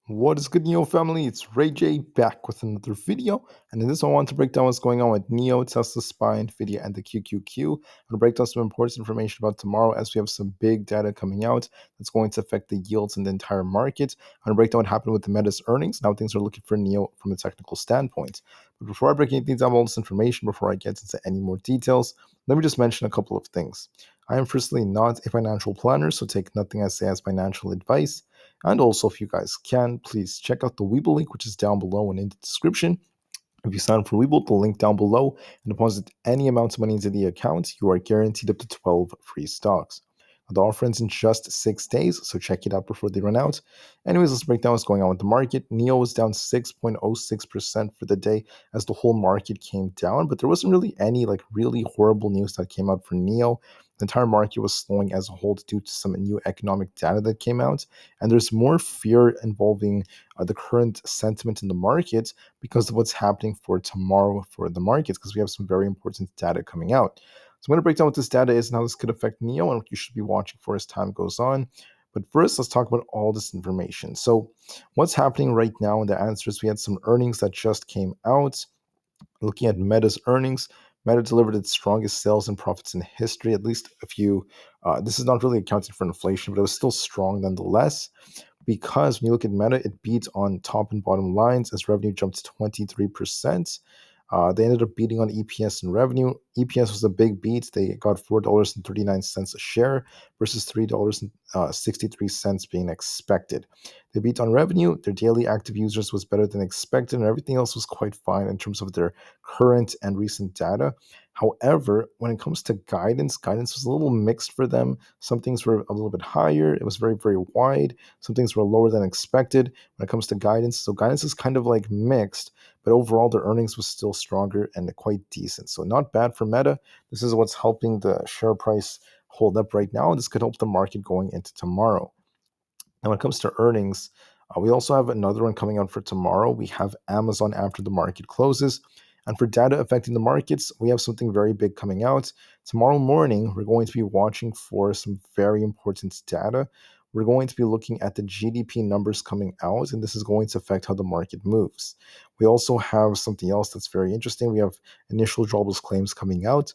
What is good, NIO family? It's Rey-Jay back with another video. And in this one, I want to break down what's going on with NIO, Tesla, SPY, Nvda, and the QQQ. And break down some important information about tomorrow as we have some big data coming out that's going to affect the yields in the entire market. I'm going to break down what happened with the Meta's earnings and how things are looking for NIO from a technical standpoint. But before I break anything down, all this information, before I get into any more details, let me just mention a couple of things. I am firstly not a financial planner, so take nothing I say as financial advice. And also, if you guys can, please check out the Webull link, which is down below and in the description. If you sign up for Webull, the link down below, and deposit any amount of money into the account, you are guaranteed up to 12 free stocks. The offer ends in just 6 days, so check it out before they run out. Anyways, let's break down what's going on with the market. NIO was down 6.06% for the day as the whole market came down, but there wasn't really any really horrible news that came out for NIO. The entire market was slowing as a whole due to some new economic data that came out, and there's more fear involving the current sentiment in the market because of what's happening for tomorrow for the markets, because we have some very important data coming out. So I'm going to break down what this data is and how this could affect NIO and what you should be watching for as time goes on. But first, let's talk about all this information. So what's happening right now? And the answer is we had some earnings that just came out. Looking at Meta's earnings, Meta delivered its strongest sales and profits in history, at least if you, this is not really accounting for inflation, but it was still strong nonetheless, because when you look at Meta, it beat on top and bottom lines as revenue jumped 23%. They ended up beating on EPS and revenue. EPS was a big beat. They got $4.39 a share versus $3.63 being expected. They beat on revenue. Their daily active users was better than expected, and everything else was quite fine in terms of their current and recent data. However, when it comes to guidance was a little mixed for them. Some things were a little bit higher. It was very, very wide. Some things were lower than expected when it comes to guidance. So guidance is kind of like mixed, but overall their earnings was still stronger and quite decent. So not bad for Meta. This is what's helping the share price hold up right now, and this could help the market going into tomorrow. Now, when it comes to earnings, we also have another one coming out for tomorrow. We have Amazon after the market closes. And for data affecting the markets, we have something very big coming out. Tomorrow morning, we're going to be watching for some very important data. We're going to be looking at the GDP numbers coming out, and this is going to affect how the market moves. We also have something else that's very interesting. We have initial jobless claims coming out.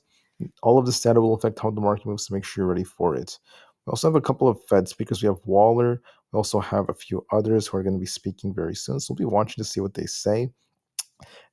All of this data will affect how the market moves, so make sure you're ready for it. We also have a couple of Fed speakers. We have Waller. We also have a few others who are going to be speaking very soon. So we'll be watching to see what they say.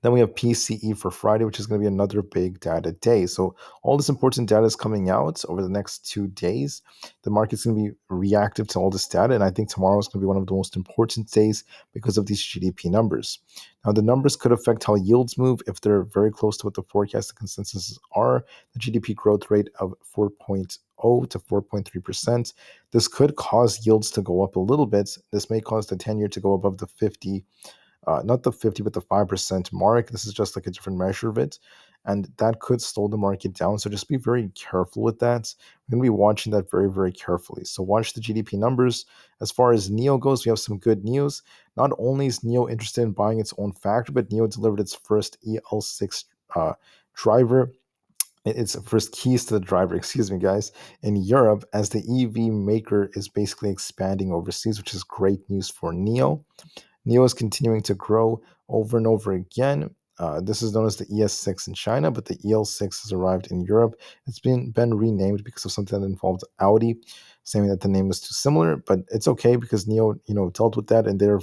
Then we have PCE for Friday, which is going to be another big data day. So all this important data is coming out over the next 2 days. The market's going to be reactive to all this data, and I think tomorrow is going to be one of the most important days because of these GDP numbers. Now, the numbers could affect how yields move if they're very close to what the forecasted consensuses are. The GDP growth rate of 4.0 to 4.3%. This could cause yields to go up a little bit. This may cause the 10-year to go above the 50, not the 50, but the 5% mark. This is just like a different measure of it. And that could slow the market down. So just be very careful with that. We're going to be watching that very, very carefully. So watch the GDP numbers. As far as NIO goes, we have some good news. Not only is NIO interested in buying its own factory, but NIO delivered its first EL6 driver. Its first keys to the driver, excuse me, guys, in Europe, as the EV maker is basically expanding overseas, which is great news for NIO. NIO is continuing to grow over and over again. This is known as the ES6 in China, but the EL6 has arrived in Europe. It's been renamed because of something that involved Audi, saying that the name was too similar, but it's okay because NIO, dealt with that and they're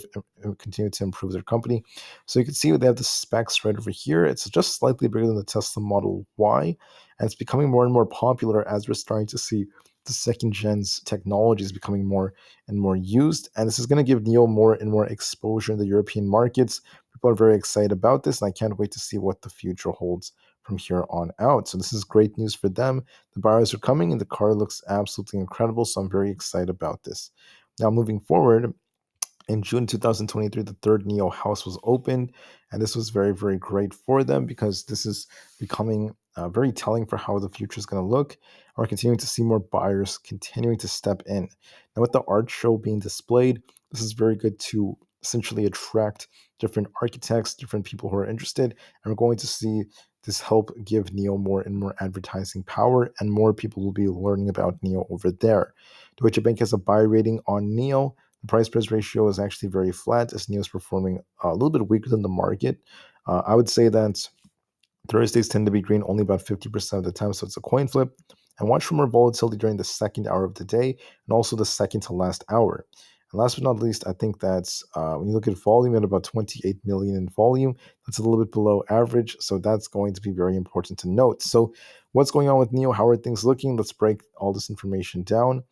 continuing to improve their company. So you can see they have the specs right over here. It's just slightly bigger than the Tesla Model Y, and it's becoming more and more popular as we're starting to see the second gen's technology is becoming more and more used, and this is going to give NIO more and more exposure in the European markets. People are very excited about this, and I can't wait to see what the future holds from here on out. So this is great news for them. The buyers are coming, and the car looks absolutely incredible, so I'm very excited about this. Now, moving forward, in June 2023, the third NIO house was opened, and this was very, very great for them because this is becoming very telling for how the future is going to look. We're continuing to see more buyers continuing to step in. Now, with the art show being displayed, this is very good to essentially attract different architects, different people who are interested, and we're going to see this help give NIO more and more advertising power, and more people will be learning about NIO over there. Deutsche Bank has a buy rating on NIO. The price price ratio is actually very flat as NIO is performing a little bit weaker than the market. I would say that Thursdays tend to be green only about 50% of the time, so it's a coin flip. And watch for more volatility during the second hour of the day and also the second to last hour. And last but not least, I think that's when you look at volume at about 28 million in volume, that's a little bit below average. So that's going to be very important to note. So, what's going on with NIO? How are things looking? Let's break all this information down.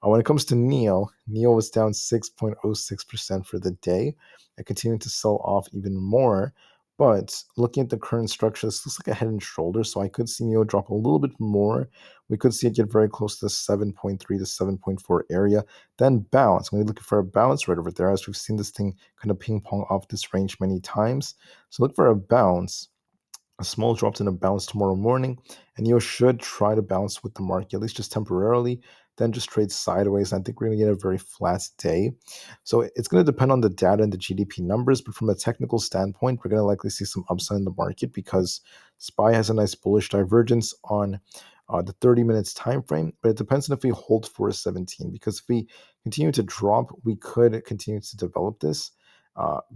When it comes to NIO was down 6.06% for the day and continuing to sell off even more. But looking at the current structure, this looks like a head and shoulders. So I could see NIO drop a little bit more. We could see it get very close to the 7.3 to 7.4 area, then bounce. We're looking for a bounce right over there, as we've seen this thing kind of ping pong off this range many times. So look for a bounce, a small drop in a bounce tomorrow morning, and you should try to bounce with the market, at least just temporarily, then just trade sideways. And I think we're going to get a very flat day. So it's going to depend on the data and the GDP numbers, but from a technical standpoint, we're going to likely see some upside in the market because SPY has a nice bullish divergence on the 30 minutes time frame, but it depends on if we hold for a 17, because if we continue to drop, we could continue to develop this.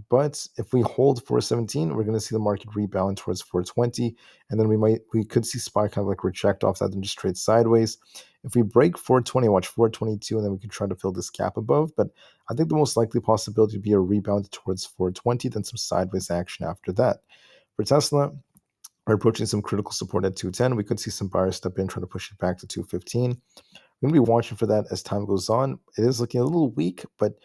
But if we hold 417, we're going to see the market rebound towards 420, and then we could see SPY kind of like reject off that and just trade sideways. If we break 420, watch 422, and then we can try to fill this gap above. But I think the most likely possibility would be a rebound towards 420, then some sideways action after that. For Tesla, we're approaching some critical support at 210. We could see some buyers step in, try to push it back to 215. I'm going to be watching for that as time goes on. It is looking a little weak, but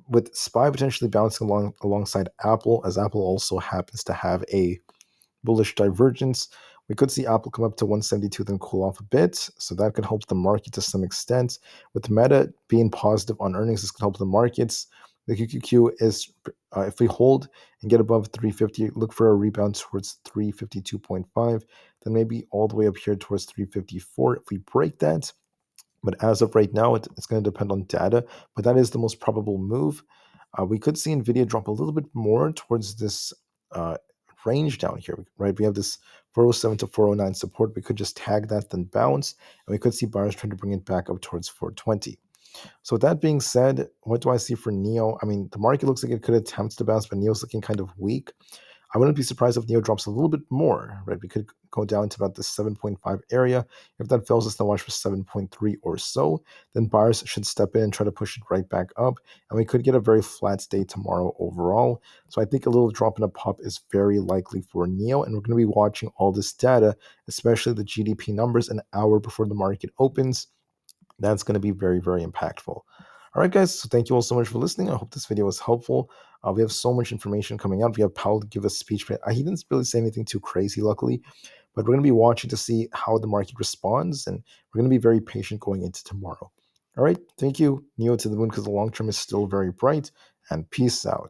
with SPY potentially bouncing alongside Apple, as Apple also happens to have a bullish divergence, we could see Apple come up to 172, then cool off a bit. So that could help the market to some extent. With Meta being positive on earnings, this could help the markets. The QQQ is, if we hold and get above 350, look for a rebound towards 352.5, then maybe all the way up here towards 354. If we break that, but as of right now, it's going to depend on data, but that is the most probable move. We could see Nvidia drop a little bit more towards this range down here, right? We have this 407 to 409 support. We could just tag that, then bounce, and we could see buyers trying to bring it back up towards 420. So with that being said, what do I see for NIO? I mean, the market looks like it could attempt to bounce, but NIO's looking kind of weak. I wouldn't be surprised if NIO drops a little bit more, right? We could go down to about the 7.5 area. If that fails us, then watch for 7.3 or so. Then buyers should step in and try to push it right back up. And we could get a very flat day tomorrow overall. So I think a little drop in a pop is very likely for NIO. And we're going to be watching all this data, especially the GDP numbers, an hour before the market opens. That's going to be very, very impactful. All right, guys. So thank you all so much for listening. I hope this video was helpful. We have so much information coming out. We have Powell give a speech, but he didn't really say anything too crazy, luckily. But we're going to be watching to see how the market responds, and we're going to be very patient going into tomorrow. All right. Thank you. NIO to the moon, because the long term is still very bright. And peace out.